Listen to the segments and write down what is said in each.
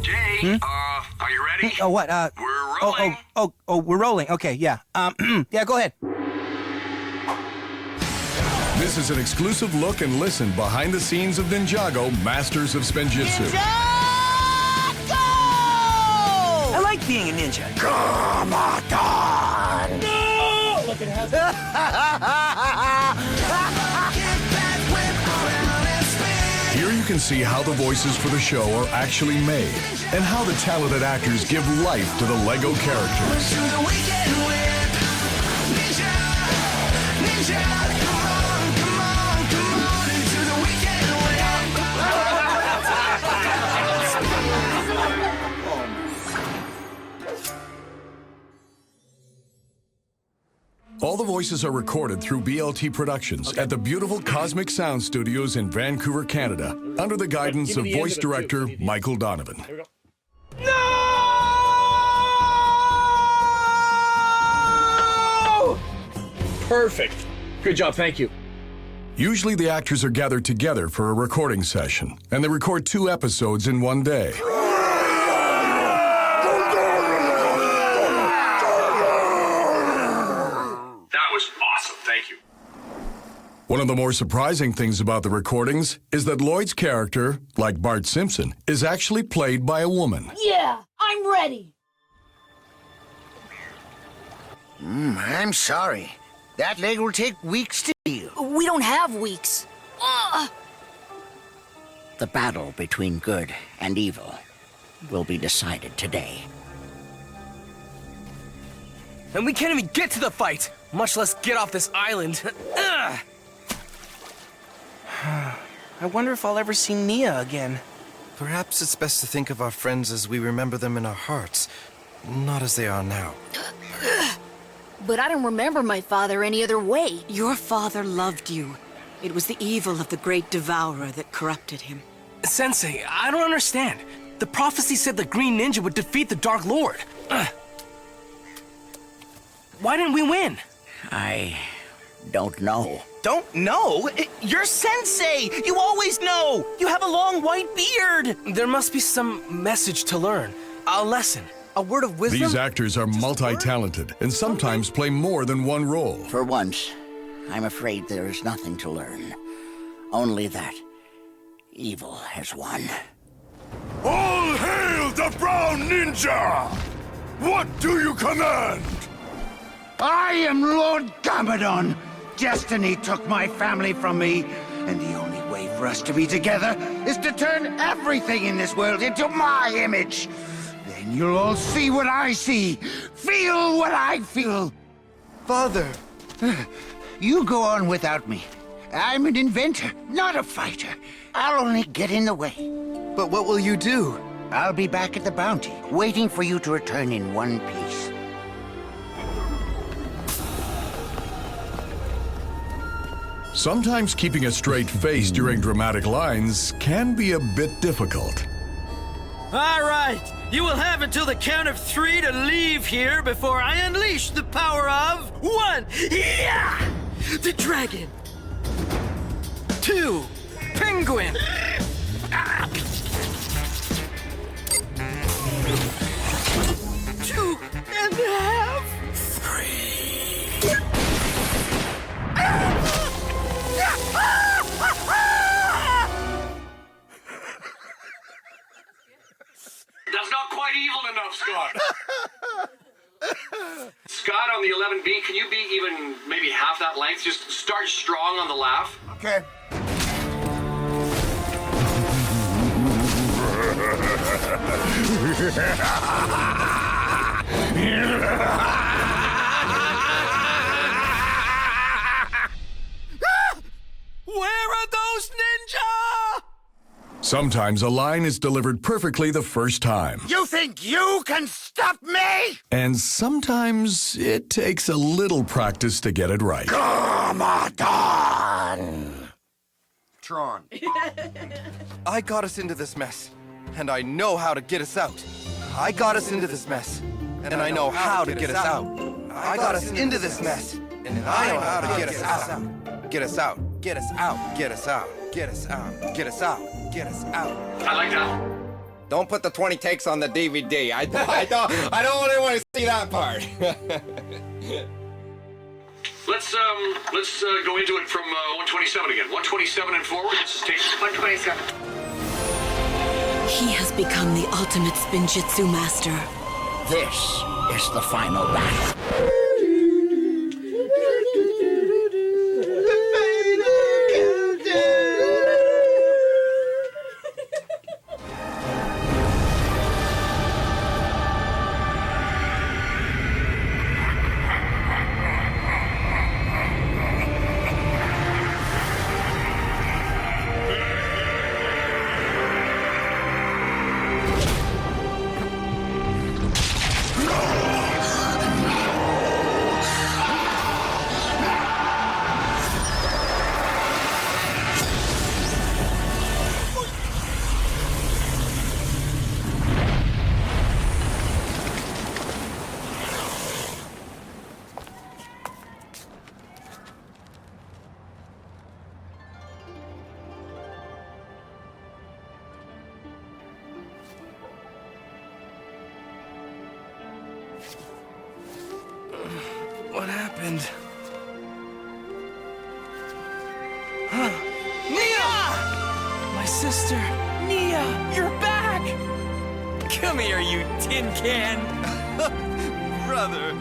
Jay, are you ready? Oh, what? We're rolling. We're rolling. Okay, yeah. Yeah, go ahead. This is an exclusive look and listen behind the scenes of Ninjago, Masters of Spinjitzu. Ninjago! I like being a ninja. Come on! No! Look at Here you can see how the voices for the show are actually made and how the talented actors give life to the Lego characters. All the voices are recorded through BLT Productions at the beautiful Cosmic Sound Studios in Vancouver, Canada, under the guidance of voice director Michael Donovan. No! Perfect. Good job, thank you. Usually the actors are gathered together for a recording session, and they record 2 episodes in one day. One of the more surprising things about the recordings is that Lloyd's character, like Bart Simpson, is actually played by a woman. Yeah, I'm ready. I'm sorry. That leg will take weeks to heal. We don't have weeks. The battle between good and evil will be decided today. And we can't even get to the fight, much less get off this island. I wonder if I'll ever see Nia again. Perhaps it's best to think of our friends as we remember them in our hearts, not as they are now. But I don't remember my father any other way. Your father loved you. It was the evil of the great devourer that corrupted him. Sensei, I don't understand. The prophecy said the Green Ninja would defeat the Dark Lord. Why didn't we win? I don't know. Don't know? You're Sensei! You always know! You have a long white beard! There must be some message to learn. A lesson. A word of wisdom? These actors are multi-talented and sometimes play more than one role. For once, I'm afraid there is nothing to learn. Only that evil has won. All hail the Brown Ninja! What do you command? I am Lord Gamadon. Destiny took my family from me, and the only way for us to be together is to turn everything in this world into my image. Then you'll all see what I see, feel what I feel. Father! You go on without me. I'm an inventor, not a fighter. I'll only get in the way. But what will you do? I'll be back at the bounty, waiting for you to return in one piece. Sometimes keeping a straight face during dramatic lines can be a bit difficult. All right, you will have until the count of 3 to leave here before I unleash the power of 1. Yeah! The dragon. 2. Penguin. 2.5. 3. That's not quite evil enough, Scott. Scott, on the 11B, can you be even maybe half that length? Just start strong on the laugh. Okay. Where are those ninja? Sometimes a line is delivered perfectly the first time. You think you can stop me? And sometimes it takes a little practice to get it right. Come on! Tron. I got us into this mess, and I know how to get us out. I got us into this mess, and I know how to get us out. I got us into this mess, and I know how to get us out. Get us out. Get us out. Get us out. Get us out. Get us out. Get us out. I like that. Don't put the 20 takes on the DVD. I don't really want to see that part. Let's go into it from 127 again. 127 and forward. Take 127. He has become the ultimate spinjitzu master. This is the final battle. What happened? Nia! My sister. Nia, you're back! Come here, you tin can. Brother.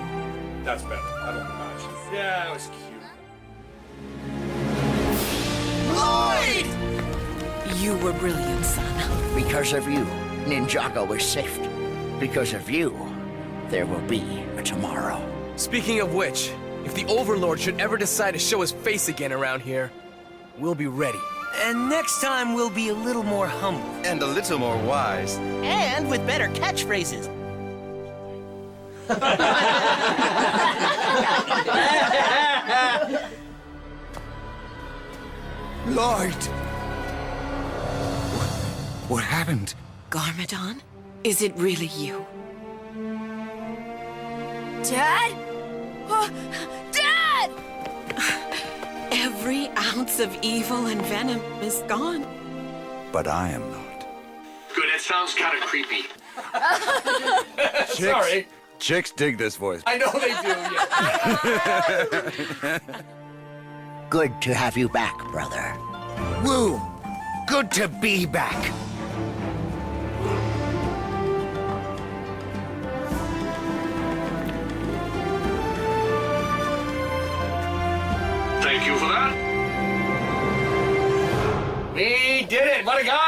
That's better. I don't mind. Yeah, that was cute. Lloyd! You were brilliant, son. Because of you, Ninjago is saved. Because of you, there will be a tomorrow. Speaking of which, if the Overlord should ever decide to show his face again around here, we'll be ready. And next time we'll be a little more humble. And a little more wise. And with better catchphrases. Lord! What happened? Garmadon? Is it really you? Dad? Dad! Every ounce of evil and venom is gone. But I am not. Good. It sounds kind of creepy. Sorry. Chicks dig this voice. I know they do, yeah. Good to have you back, brother. Woo! Good to be back. Thank you for that. We did it. What a guy.